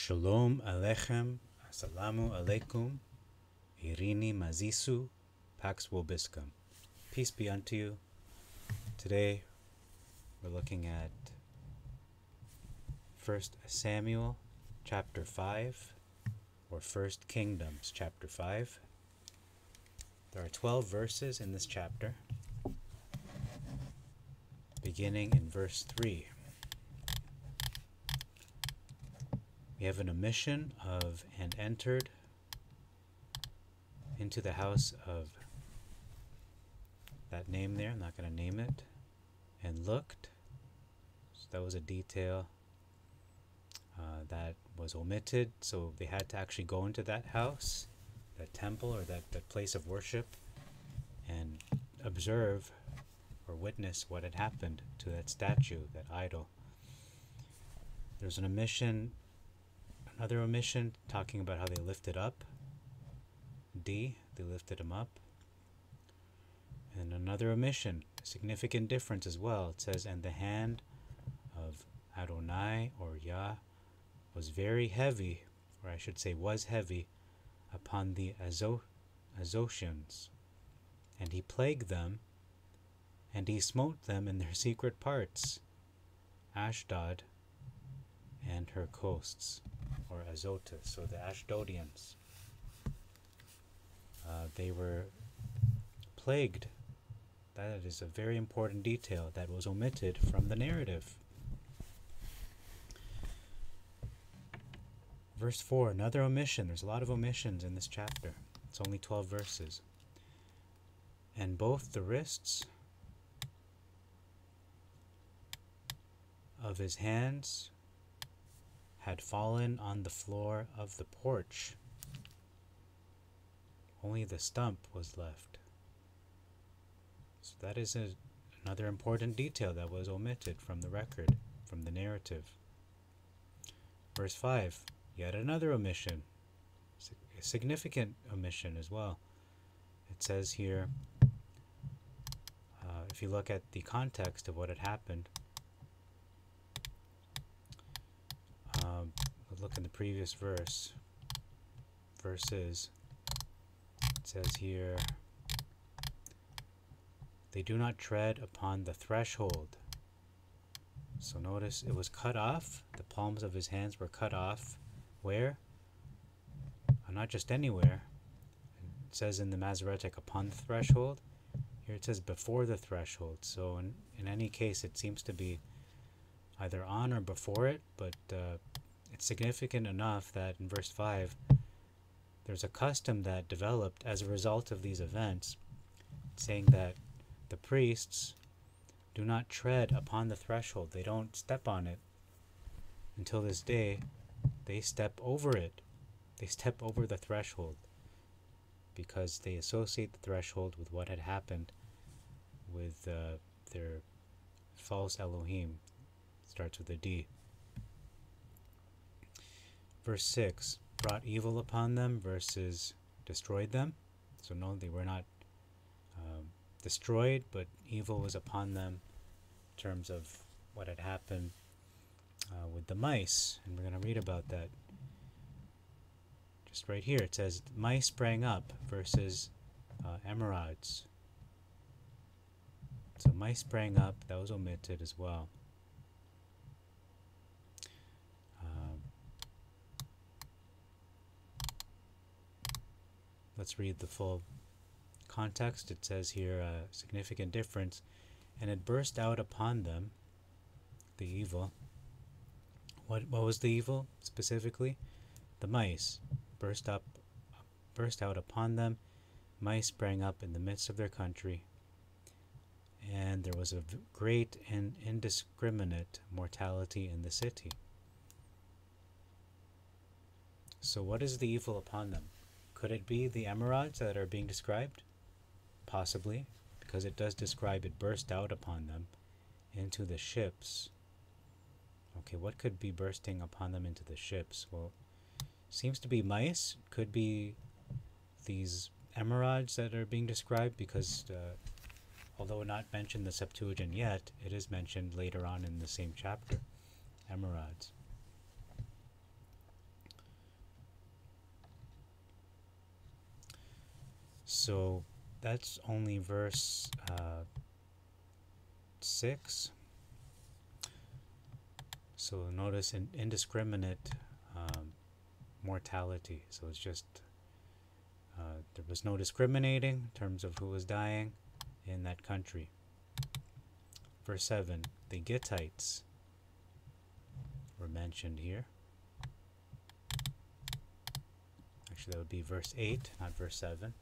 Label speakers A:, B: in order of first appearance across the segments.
A: Shalom Alechem, Assalamu Alaikum, Irini Mazisu, Pax Vobiscum. Peace be unto you. Today we're looking at 1 Samuel chapter 5, or 1 Kingdoms chapter 5. There are 12 verses in this chapter, beginning in verse 3. We have an omission of "and entered into the house of" that name there. I'm not going to name it. "And looked." So that was a detail that was omitted. So they had to actually go into that house, that temple, or that place of worship, and observe or witness what had happened to that statue, that idol. There's an omission. Another omission talking about how they lifted up. D, they lifted him up. And another omission, a significant difference as well. It says, "And the hand of Adonai," or Yah, "was very heavy," or I should say was heavy, "upon the Azotians. And he plagued them, and he smote them in their secret parts, Ashdod and her coasts," or Azotus, so the Ashdodians. They were plagued. That is a very important detail that was omitted from the narrative. Verse 4, another omission. There's a lot of omissions in this chapter. It's only 12 verses. "And both the wrists of his hands had fallen on the floor of the porch. Only the stump was left." So that is another important detail that was omitted from the record, from the narrative. Verse 5, yet another omission, a significant omission as well. It says here, if you look at the context of what had happened, look in the previous verses. It says here, "They do not tread upon the threshold." So notice it was cut off. The palms of his hands were cut off. Where? Not just anywhere. It says in the Masoretic, "upon the threshold." Here it says "before the threshold." So in any case, it seems to be either on or before it, but it's significant enough that in verse 5, there's a custom that developed as a result of these events, saying that the priests do not tread upon the threshold. They don't step on it. Until this day, they step over it. They step over the threshold because they associate the threshold with what had happened with their false Elohim. It starts with a D. Verse 6, "brought evil upon them" versus "destroyed them." So no, they were not destroyed, but evil was upon them in terms of what had happened with the mice. And we're going to read about that just right here. It says mice sprang up versus emeralds. So mice sprang up, that was omitted as well. Let's read the full context. It says here a significant difference. "And it burst out upon them," the evil. What was the evil specifically? The mice burst out upon them. Mice sprang up in the midst of their country, and there was a great and indiscriminate mortality in the city. So what is the evil upon them? Could it be the emeralds that are being described? Possibly, because it does describe it burst out upon them into the ships. Okay, what could be bursting upon them into the ships? Well, seems to be mice. Could be these emeralds that are being described, because although not mentioned in the Septuagint yet, it is mentioned later on in the same chapter. Emeralds. So that's only verse 6. So notice indiscriminate mortality. So it's just there was no discriminating in terms of who was dying in that country. Verse 7, the Gittites were mentioned here. Actually, that would be verse 8, not verse 7.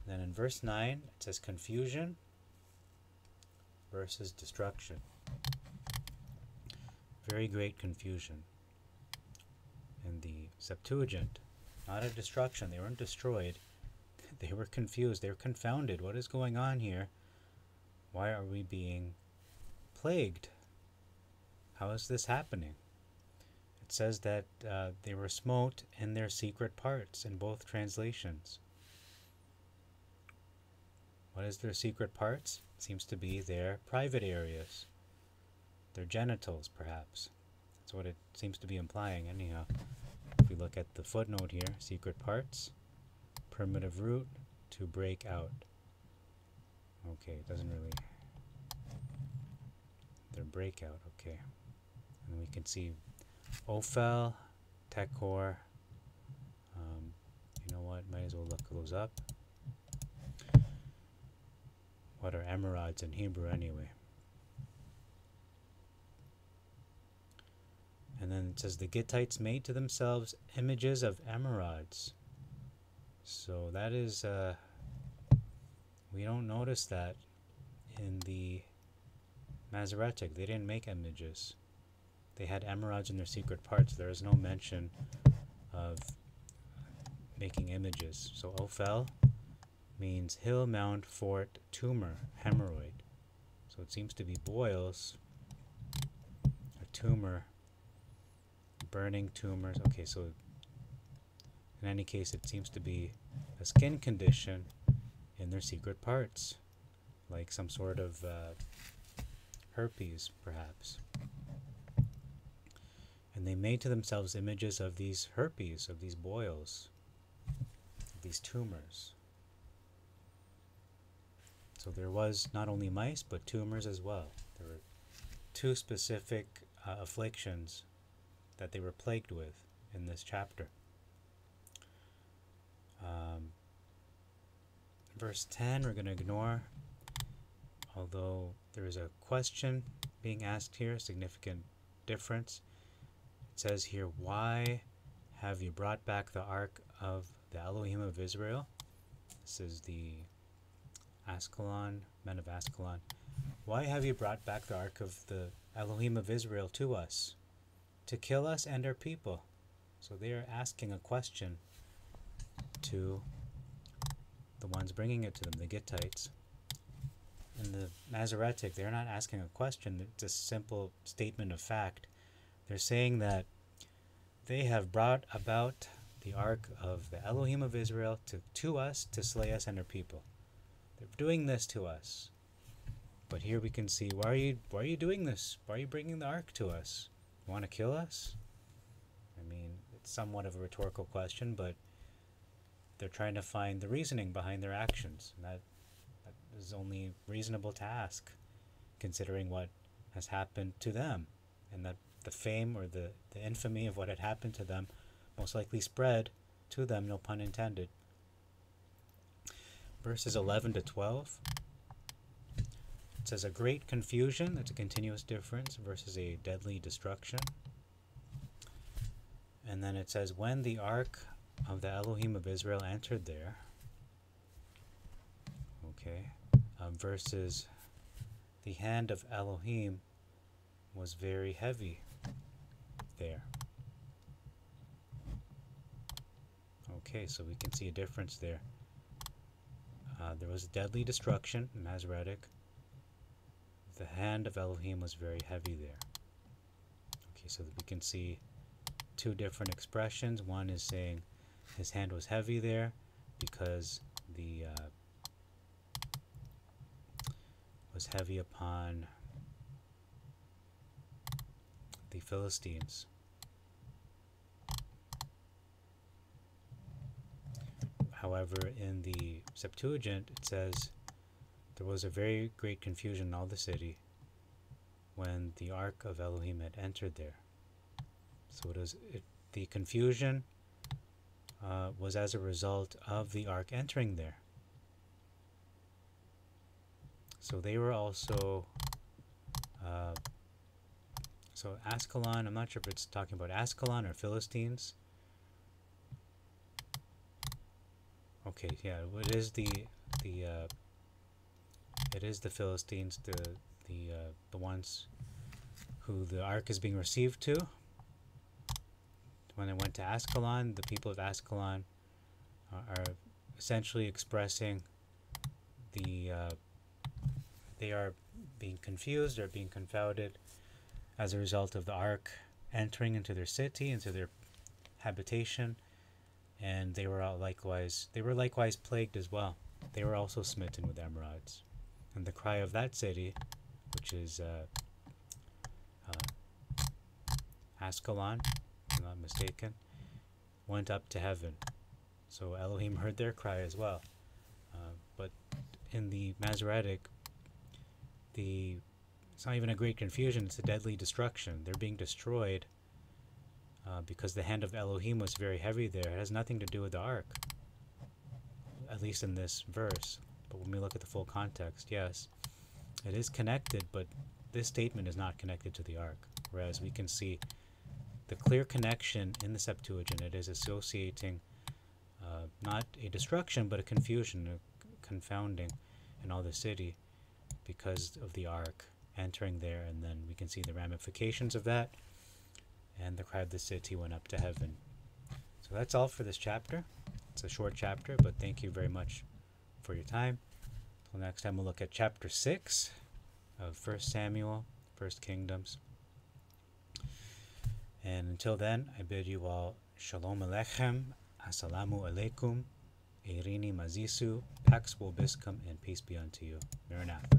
A: Then in verse 9, it says confusion versus destruction. Very great confusion. In the Septuagint, not a destruction. They weren't destroyed. They were confused. They were confounded. What is going on here? Why are we being plagued? How is this happening? It says that they were smote in their secret parts in both translations. What is their secret parts? It seems to be their private areas. Their genitals, perhaps. That's what it seems to be implying, anyhow. If we look at the footnote here, secret parts, primitive root, to break out. Okay, it doesn't really... Their breakout, okay. And we can see Ophel, Tekor. You know what? Might as well look those up. What are emerods in Hebrew anyway? And then it says the Gittites made to themselves images of emerods. So that is, we don't notice that in the Masoretic. They didn't make images. They had emerods in their secret parts. There is no mention of making images. So Ophel means hill, mount, fort, tumor, hemorrhoid. So it seems to be boils, a tumor, burning tumors. Okay, so in any case, it seems to be a skin condition in their secret parts, like some sort of herpes, perhaps. And they made to themselves images of these herpes, of these boils, of these tumors. So there was not only mice, but tumors as well. There were two specific afflictions that they were plagued with in this chapter. Verse 10 we're going to ignore, although there is a question being asked here, a significant difference. It says here, why have you brought back the ark of the Elohim of Israel? This is the Ascalon, men of Ascalon. Why have you brought back the ark of the Elohim of Israel to us? To kill us and our people. So they are asking a question to the ones bringing it to them, the Gittites. In the Masoretic, they're not asking a question. It's a simple statement of fact. They're saying that they have brought about the ark of the Elohim of Israel to us to slay us and our people. They're doing this to us. But here we can see, why are you doing this? Why are you bringing the ark to us? You want to kill us? I mean, it's somewhat of a rhetorical question, but they're trying to find the reasoning behind their actions. And that is only reasonable to ask, considering what has happened to them, and that the fame or the infamy of what had happened to them most likely spread to them, no pun intended. Verses 11 to 12. It says a great confusion, that's a continuous difference, versus a deadly destruction. And then it says, when the ark of the Elohim of Israel entered there, okay, versus the hand of Elohim was very heavy there. Okay, so we can see a difference there. There was deadly destruction in Masoretic. The hand of Elohim was very heavy there. Okay, so that we can see two different expressions. One is saying his hand was heavy there because the was heavy upon the Philistines. However, in the Septuagint, it says there was a very great confusion in all the city when the ark of Elohim had entered there. So the confusion was as a result of the ark entering there. So they were also, so Ascalon, I'm not sure if it's talking about Ascalon or Philistines. Okay, yeah, it is the Philistines, the ones who the ark is being received to. When it went to Ascalon, the people of Ascalon are essentially expressing they are being confused or being confounded as a result of the ark entering into their city, into their habitation, and they were likewise plagued as well. They were also smitten with emerods, and the cry of that city, which is Ascalon, if I'm not mistaken, went up to heaven. So Elohim heard their cry as well. But in the Masoretic, it's not even a great confusion, it's a deadly destruction. They're being destroyed because the hand of Elohim was very heavy there. It has nothing to do with the ark, at least in this verse. But when we look at the full context, yes, it is connected, but this statement is not connected to the ark. Whereas we can see the clear connection in the Septuagint. It is associating not a destruction, but a confusion, a confounding in all the city because of the ark entering there, and then we can see the ramifications of that, and the cry of the city went up to heaven. So that's all for this chapter. It's a short chapter, but thank you very much for your time. Till next time, we'll look at chapter 6 of 1 Samuel, 1 Kingdoms. And until then, I bid you all Shalom Aleichem, Assalamu Alaikum, Eirini Mazisu, Pax Vobiscum, and peace be unto you. Maranatha.